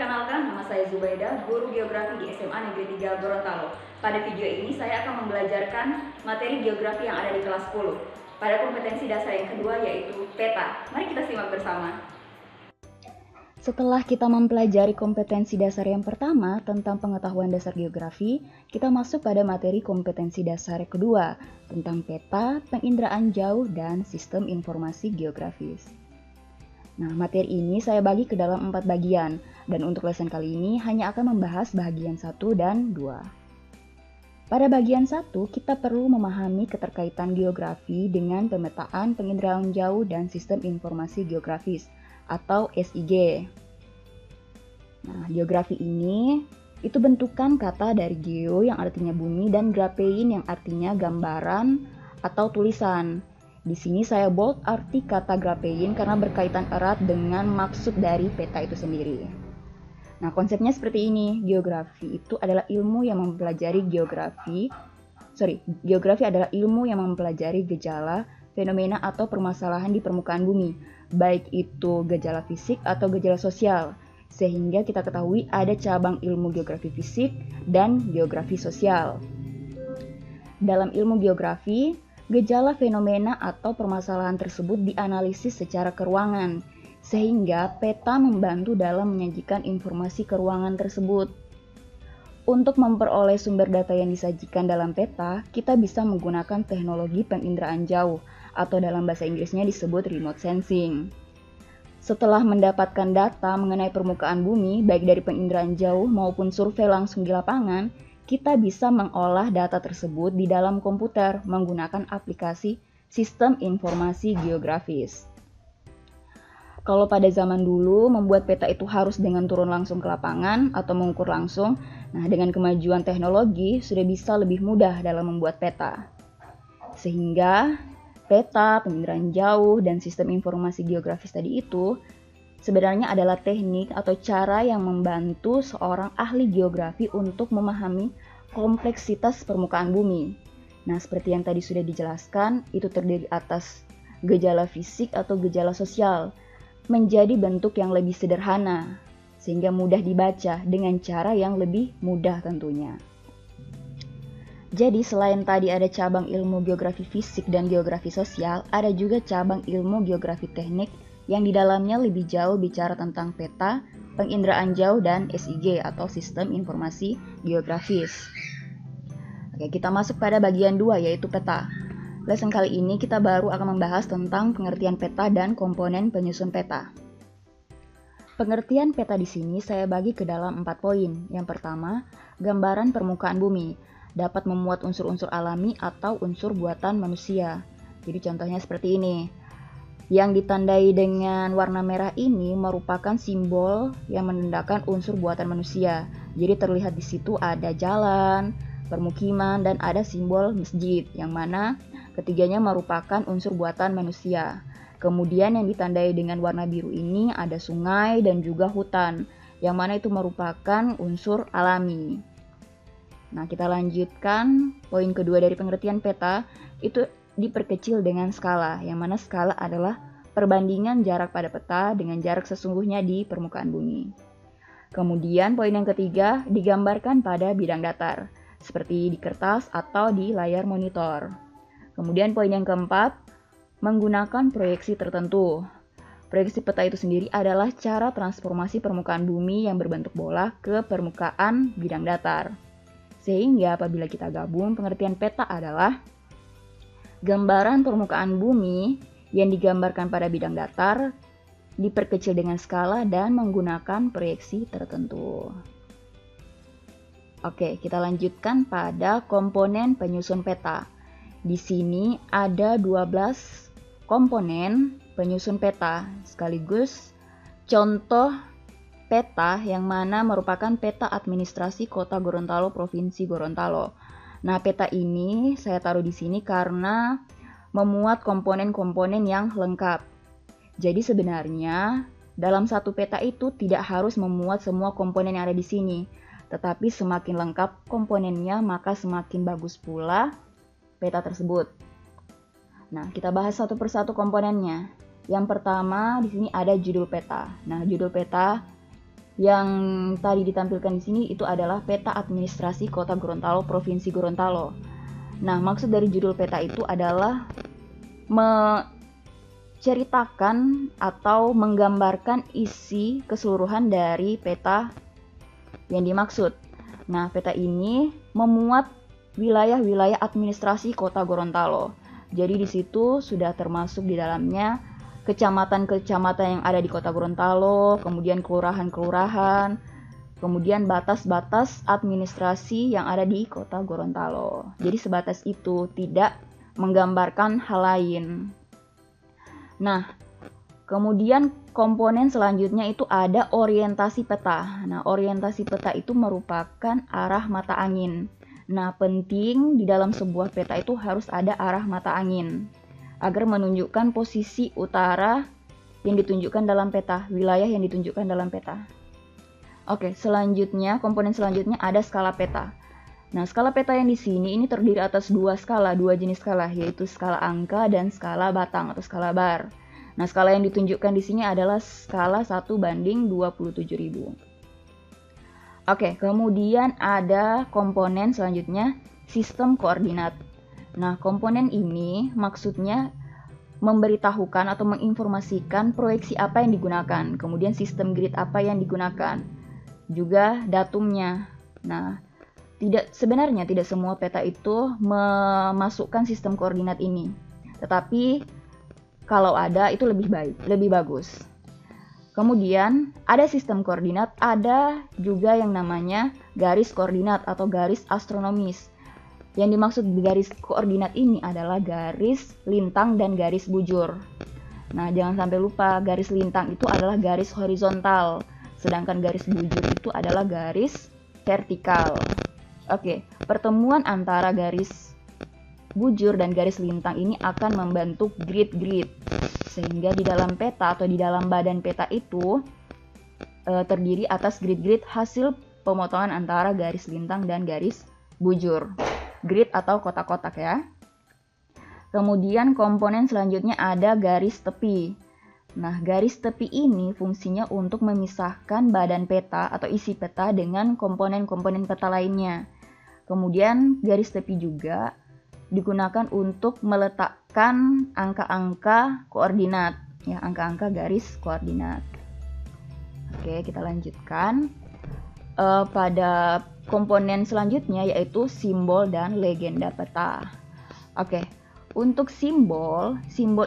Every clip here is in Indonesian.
Perkenalkan, nama saya Zubaida, guru geografi di SMA Negeri 3 Gorontalo. Pada video ini saya akan membelajarkan materi geografi yang ada di kelas 10. Pada kompetensi dasar yang kedua yaitu peta. Mari kita simak bersama. Setelah kita mempelajari kompetensi dasar yang pertama tentang pengetahuan dasar geografi, kita masuk pada materi kompetensi dasar yang kedua tentang peta, penginderaan jauh, dan sistem informasi geografis. Nah, materi ini saya bagi ke dalam 4 bagian, dan untuk lesson kali ini hanya akan membahas bagian 1 dan 2. Pada bagian 1, kita perlu memahami keterkaitan geografi dengan pemetaan, penginderaan jauh, dan sistem informasi geografis, atau SIG. Nah, geografi ini itu bentukan kata dari geo yang artinya bumi dan graphein yang artinya gambaran atau tulisan. Di sini saya bold arti kata graphein karena berkaitan erat dengan maksud dari peta itu sendiri. Nah, konsepnya seperti ini. Geografi adalah ilmu yang mempelajari adalah ilmu yang mempelajari gejala, fenomena atau permasalahan di permukaan bumi, baik itu gejala fisik atau gejala sosial. Sehingga kita ketahui ada cabang ilmu geografi fisik dan geografi sosial. Dalam ilmu geografi, gejala, fenomena, atau permasalahan tersebut dianalisis secara keruangan, sehingga peta membantu dalam menyajikan informasi keruangan tersebut. Untuk memperoleh sumber data yang disajikan dalam peta, kita bisa menggunakan teknologi penginderaan jauh, atau dalam bahasa Inggrisnya disebut remote sensing. Setelah mendapatkan data mengenai permukaan bumi, baik dari penginderaan jauh maupun survei langsung di lapangan, kita bisa mengolah data tersebut di dalam komputer menggunakan aplikasi sistem informasi geografis. Kalau pada zaman dulu membuat peta itu harus dengan turun langsung ke lapangan atau mengukur langsung, nah dengan kemajuan teknologi sudah bisa lebih mudah dalam membuat peta. Sehingga peta, penginderaan jauh, dan sistem informasi geografis tadi itu sebenarnya adalah teknik atau cara yang membantu seorang ahli geografi untuk memahami kompleksitas permukaan bumi. Nah, seperti yang tadi sudah dijelaskan, itu terdiri atas gejala fisik atau gejala sosial, menjadi bentuk yang lebih sederhana, sehingga mudah dibaca dengan cara yang lebih mudah tentunya. Jadi selain tadi ada cabang ilmu geografi fisik dan geografi sosial, ada juga cabang ilmu geografi teknik yang di dalamnya lebih jauh bicara tentang peta, penginderaan jauh, dan SIG atau sistem informasi geografis. Oke, kita masuk pada bagian 2 yaitu peta. Lesson kali ini kita baru akan membahas tentang pengertian peta dan komponen penyusun peta. Pengertian peta di sini saya bagi ke dalam 4 poin. Yang pertama, gambaran permukaan bumi dapat memuat unsur-unsur alami atau unsur buatan manusia. Jadi contohnya seperti ini. Yang ditandai dengan warna merah ini merupakan simbol yang menandakan unsur buatan manusia. Jadi terlihat di situ ada jalan, permukiman, dan ada simbol masjid, yang mana ketiganya merupakan unsur buatan manusia. Kemudian yang ditandai dengan warna biru ini ada sungai dan juga hutan, yang mana itu merupakan unsur alami. Nah, kita lanjutkan poin kedua dari pengertian peta, itu diperkecil dengan skala, yang mana skala adalah perbandingan jarak pada peta dengan jarak sesungguhnya di permukaan bumi. Kemudian poin yang ketiga digambarkan pada bidang datar, seperti di kertas atau di layar monitor. Kemudian poin yang keempat, menggunakan proyeksi tertentu. Proyeksi peta itu sendiri adalah cara transformasi permukaan bumi yang berbentuk bola ke permukaan bidang datar. Sehingga apabila kita gabung, pengertian peta adalah gambaran permukaan bumi yang digambarkan pada bidang datar, diperkecil dengan skala dan menggunakan proyeksi tertentu. Oke, kita lanjutkan pada komponen penyusun peta. Di sini ada 12 komponen penyusun peta, sekaligus contoh peta yang mana merupakan peta administrasi Kota Gorontalo, Provinsi Gorontalo. Nah, peta ini saya taruh di sini karena memuat komponen-komponen yang lengkap. Jadi sebenarnya dalam satu peta itu tidak harus memuat semua komponen yang ada di sini, tetapi semakin lengkap komponennya maka semakin bagus pula peta tersebut. Nah, kita bahas satu persatu komponennya. Yang pertama di sini ada judul peta. Nah, judul peta Yang tadi ditampilkan di sini itu adalah peta administrasi Kota Gorontalo, Provinsi Gorontalo. Nah, maksud dari judul peta itu adalah menceritakan atau menggambarkan isi keseluruhan dari peta yang dimaksud. Nah, peta ini memuat wilayah-wilayah administrasi Kota Gorontalo. Jadi di situ sudah termasuk di dalamnya kecamatan-kecamatan yang ada di Kota Gorontalo, kemudian kelurahan-kelurahan, kemudian batas-batas administrasi yang ada di Kota Gorontalo. Jadi sebatas itu, tidak menggambarkan hal lain. Nah, kemudian komponen selanjutnya itu ada orientasi peta. Nah, orientasi peta itu merupakan arah mata angin. Nah, penting di dalam sebuah peta itu harus ada arah mata angin agar menunjukkan posisi utara yang ditunjukkan dalam peta, wilayah yang ditunjukkan dalam peta. Oke, selanjutnya komponen selanjutnya ada skala peta. Nah, skala peta yang di sini ini terdiri atas dua jenis skala, yaitu skala angka dan skala batang atau skala bar. Nah, skala yang ditunjukkan di sini adalah skala 1:27.000. Oke, kemudian ada komponen selanjutnya, sistem koordinat. Nah, komponen ini maksudnya memberitahukan atau menginformasikan proyeksi apa yang digunakan, kemudian sistem grid apa yang digunakan, juga datumnya. Nah, sebenarnya tidak semua peta itu memasukkan sistem koordinat ini, tetapi kalau ada itu lebih bagus. Kemudian ada sistem koordinat, ada juga yang namanya garis koordinat atau garis astronomis. Yang dimaksud di garis koordinat ini adalah garis lintang dan garis bujur. Nah, jangan sampai lupa, garis lintang itu adalah garis horizontal, sedangkan garis bujur itu adalah garis vertikal. Oke, pertemuan antara garis bujur dan garis lintang ini akan membentuk grid-grid. Sehingga di dalam peta atau di dalam badan peta itu terdiri atas grid-grid hasil pemotongan antara garis lintang dan garis bujur. Grid atau kotak-kotak ya. Kemudian komponen selanjutnya ada garis tepi. Nah, garis tepi ini fungsinya untuk memisahkan badan peta atau isi peta dengan komponen-komponen peta lainnya. Kemudian garis tepi juga digunakan untuk meletakkan angka-angka koordinat, ya, angka-angka garis koordinat. Oke, kita lanjutkan pada komponen selanjutnya, yaitu simbol dan legenda peta. Oke, untuk simbol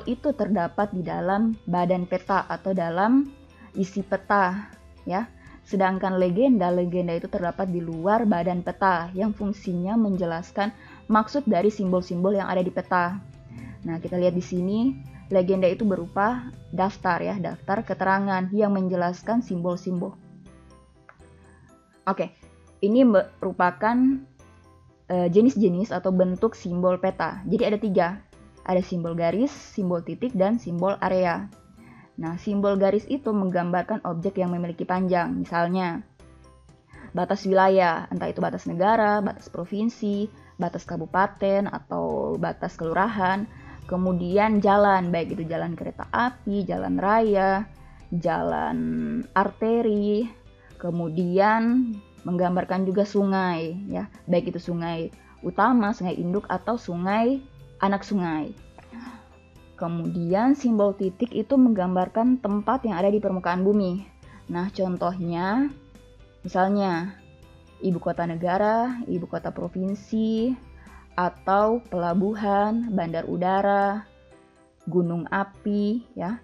itu terdapat di dalam badan peta atau dalam isi peta, ya. Sedangkan legenda itu terdapat di luar badan peta yang fungsinya menjelaskan maksud dari simbol-simbol yang ada di peta. Nah, kita lihat di sini, legenda itu berupa daftar ya, daftar keterangan yang menjelaskan simbol-simbol. Oke, ini merupakan jenis-jenis atau bentuk simbol peta. Jadi ada 3, ada simbol garis, simbol titik, dan simbol area. Nah, simbol garis itu menggambarkan objek yang memiliki panjang, misalnya batas wilayah, entah itu batas negara, batas provinsi, batas kabupaten, atau batas kelurahan. Kemudian jalan, baik itu jalan kereta api, jalan raya, jalan arteri. Kemudian menggambarkan juga sungai, ya, baik itu sungai utama, sungai induk, atau sungai anak sungai. Kemudian simbol titik itu menggambarkan tempat yang ada di permukaan bumi. Nah, contohnya misalnya ibu kota negara, ibu kota provinsi, atau pelabuhan, bandar udara, gunung api, ya.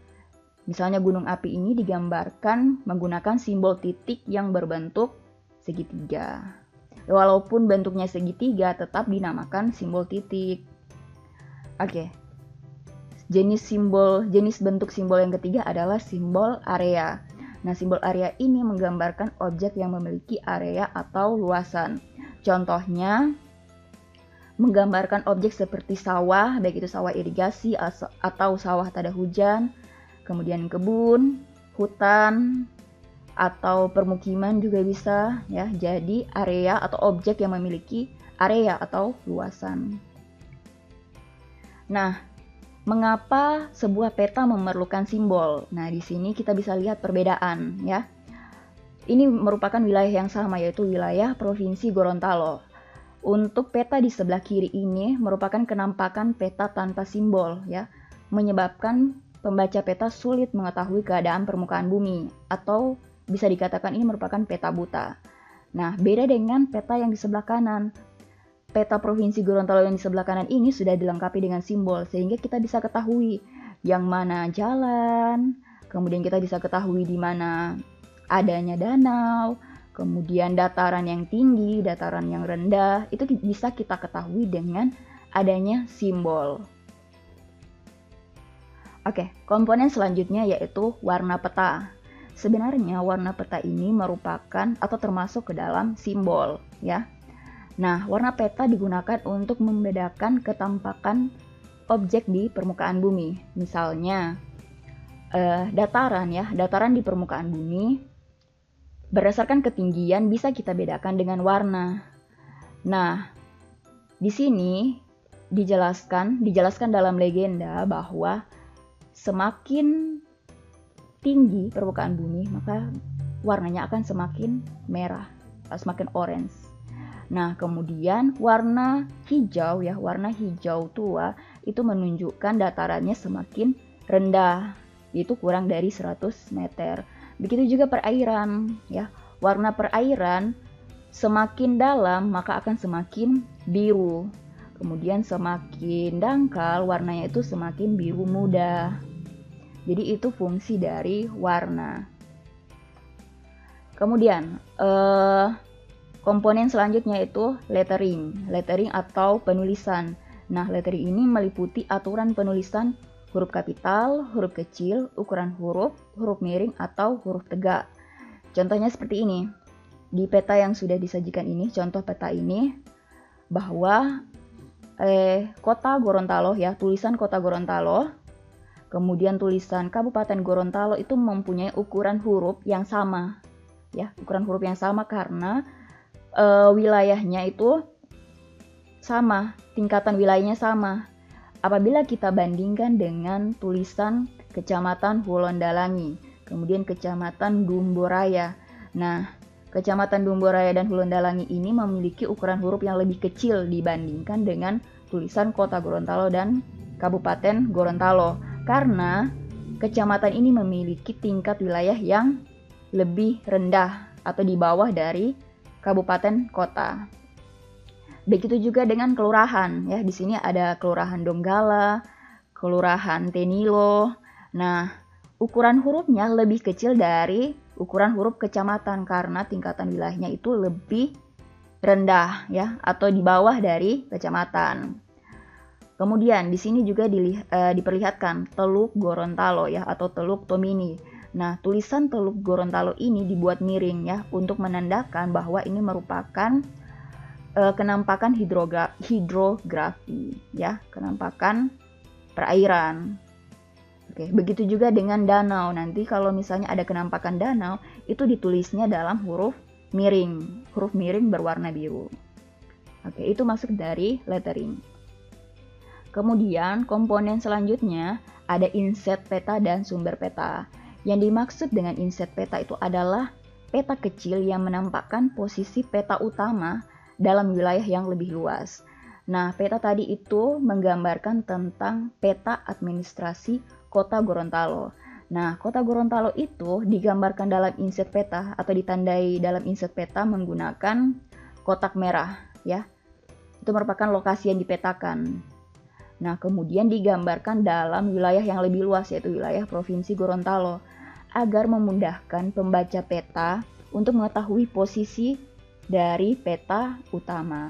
Misalnya gunung api ini digambarkan menggunakan simbol titik yang berbentuk segitiga. Walaupun bentuknya segitiga, tetap dinamakan simbol titik. Oke. Jenis bentuk simbol yang ketiga adalah simbol area. Nah, simbol area ini menggambarkan objek yang memiliki area atau luasan. Contohnya, menggambarkan objek seperti sawah, baik itu sawah irigasi atau sawah tada hujan, kemudian kebun, hutan, atau permukiman juga bisa, ya. Jadi, area atau objek yang memiliki area atau luasan. Nah, mengapa sebuah peta memerlukan simbol? Nah, di sini kita bisa lihat perbedaan, ya. Ini merupakan wilayah yang sama, yaitu wilayah Provinsi Gorontalo. Untuk peta di sebelah kiri ini merupakan kenampakan peta tanpa simbol, ya, menyebabkan pembaca peta sulit mengetahui keadaan permukaan bumi, atau bisa dikatakan ini merupakan peta buta. Nah, beda dengan peta yang di sebelah kanan. Peta Provinsi Gorontalo yang di sebelah kanan ini sudah dilengkapi dengan simbol, sehingga kita bisa ketahui yang mana jalan, kemudian kita bisa ketahui di mana adanya danau, kemudian dataran yang tinggi, dataran yang rendah, itu bisa kita ketahui dengan adanya simbol. Oke, komponen selanjutnya yaitu warna peta. Sebenarnya warna peta ini merupakan atau termasuk ke dalam simbol, ya. Nah, warna peta digunakan untuk membedakan ketampakan objek di permukaan bumi. Misalnya, dataran, ya, dataran di permukaan bumi berdasarkan ketinggian bisa kita bedakan dengan warna. Nah, di sini dijelaskan dalam legenda bahwa semakin tinggi permukaan bumi, maka warnanya akan semakin merah, semakin orange. Nah, kemudian warna hijau, ya, warna hijau tua itu menunjukkan datarannya semakin rendah, yaitu kurang dari 100 meter. Begitu juga perairan, ya. Warna perairan semakin dalam maka akan semakin biru. Kemudian semakin dangkal warnanya itu semakin biru muda. Jadi itu fungsi dari warna. Kemudian komponen selanjutnya itu lettering atau penulisan. Nah, lettering ini meliputi aturan penulisan huruf kapital, huruf kecil, ukuran huruf, huruf miring, atau huruf tegak. Contohnya seperti ini. Di peta yang sudah disajikan ini, contoh peta ini, bahwa kota Gorontalo, ya, tulisan kota Gorontalo, kemudian tulisan Kabupaten Gorontalo itu mempunyai ukuran huruf yang sama. Ya, ukuran huruf yang sama karena wilayahnya itu sama, tingkatan wilayahnya sama. Apabila kita bandingkan dengan tulisan Kecamatan Hulondalangi, kemudian Kecamatan Dumboraya. Nah, Kecamatan Dumboraya dan Hulondalangi ini memiliki ukuran huruf yang lebih kecil dibandingkan dengan tulisan Kota Gorontalo dan Kabupaten Gorontalo. Karena kecamatan ini memiliki tingkat wilayah yang lebih rendah atau di bawah dari kabupaten kota. Begitu juga dengan kelurahan, ya. Di sini ada Kelurahan Donggala, Kelurahan Tenilo. Nah, ukuran hurufnya lebih kecil dari ukuran huruf kecamatan karena tingkatan wilayahnya itu lebih rendah, ya, atau di bawah dari kecamatan. Kemudian di sini juga diperlihatkan Teluk Gorontalo, ya, atau Teluk Tomini. Nah, tulisan Teluk Gorontalo ini dibuat miring, ya, untuk menandakan bahwa ini merupakan kenampakan hidrografi, ya, kenampakan perairan. Oke, begitu juga dengan danau. Nanti kalau misalnya ada kenampakan danau, itu ditulisnya dalam huruf miring berwarna biru. Oke, itu masuk dari lettering. Kemudian komponen selanjutnya ada inset peta dan sumber peta. Yang dimaksud dengan inset peta itu adalah peta kecil yang menampakkan posisi peta utama dalam wilayah yang lebih luas. Nah, peta tadi itu menggambarkan tentang peta administrasi Kota Gorontalo. Nah, Kota Gorontalo itu digambarkan dalam inset peta atau ditandai dalam inset peta menggunakan kotak merah, ya. Itu merupakan lokasi yang dipetakan. Nah, kemudian digambarkan dalam wilayah yang lebih luas, yaitu wilayah Provinsi Gorontalo, agar memudahkan pembaca peta untuk mengetahui posisi dari peta utama.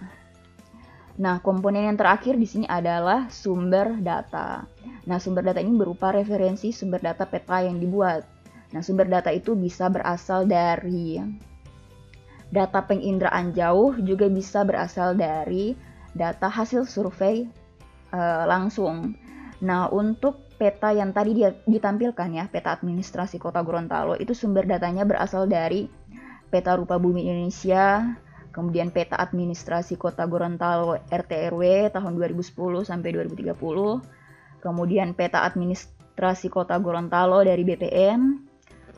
Nah, komponen yang terakhir di sini adalah sumber data. Nah, sumber data ini berupa referensi sumber data peta yang dibuat. Nah, sumber data itu bisa berasal dari data penginderaan jauh, juga bisa berasal dari data hasil survei langsung. Nah, untuk peta yang tadi ditampilkan, ya, peta administrasi Kota Gorontalo, itu sumber datanya berasal dari Peta Rupa Bumi Indonesia, kemudian Peta Administrasi Kota Gorontalo RT/RW tahun 2010 sampai 2030, kemudian Peta Administrasi Kota Gorontalo dari BPN,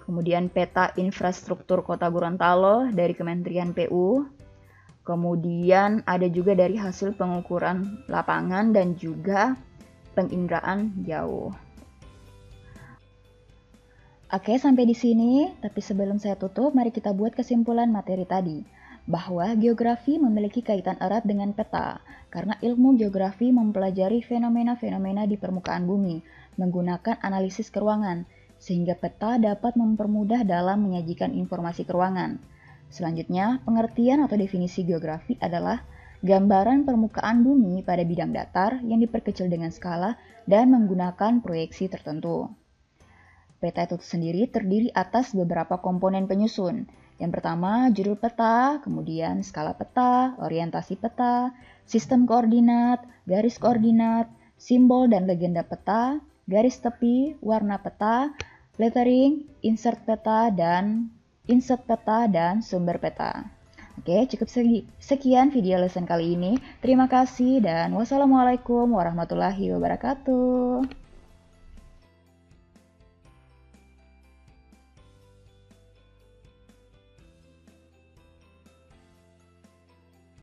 kemudian peta infrastruktur Kota Gorontalo dari Kementerian PU, kemudian ada juga dari hasil pengukuran lapangan dan juga penginderaan jauh. Oke, sampai di sini, tapi sebelum saya tutup, mari kita buat kesimpulan materi tadi, bahwa geografi memiliki kaitan erat dengan peta, karena ilmu geografi mempelajari fenomena-fenomena di permukaan bumi, menggunakan analisis keruangan, sehingga peta dapat mempermudah dalam menyajikan informasi keruangan. Selanjutnya, pengertian atau definisi geografi adalah gambaran permukaan bumi pada bidang datar yang diperkecil dengan skala dan menggunakan proyeksi tertentu. Peta itu sendiri terdiri atas beberapa komponen penyusun. Yang pertama, judul peta, kemudian skala peta, orientasi peta, sistem koordinat, garis koordinat, simbol dan legenda peta, garis tepi, warna peta, lettering, insert peta, dan sumber peta. Oke, cukup sekian video lesson kali ini. Terima kasih dan wassalamualaikum warahmatullahi wabarakatuh.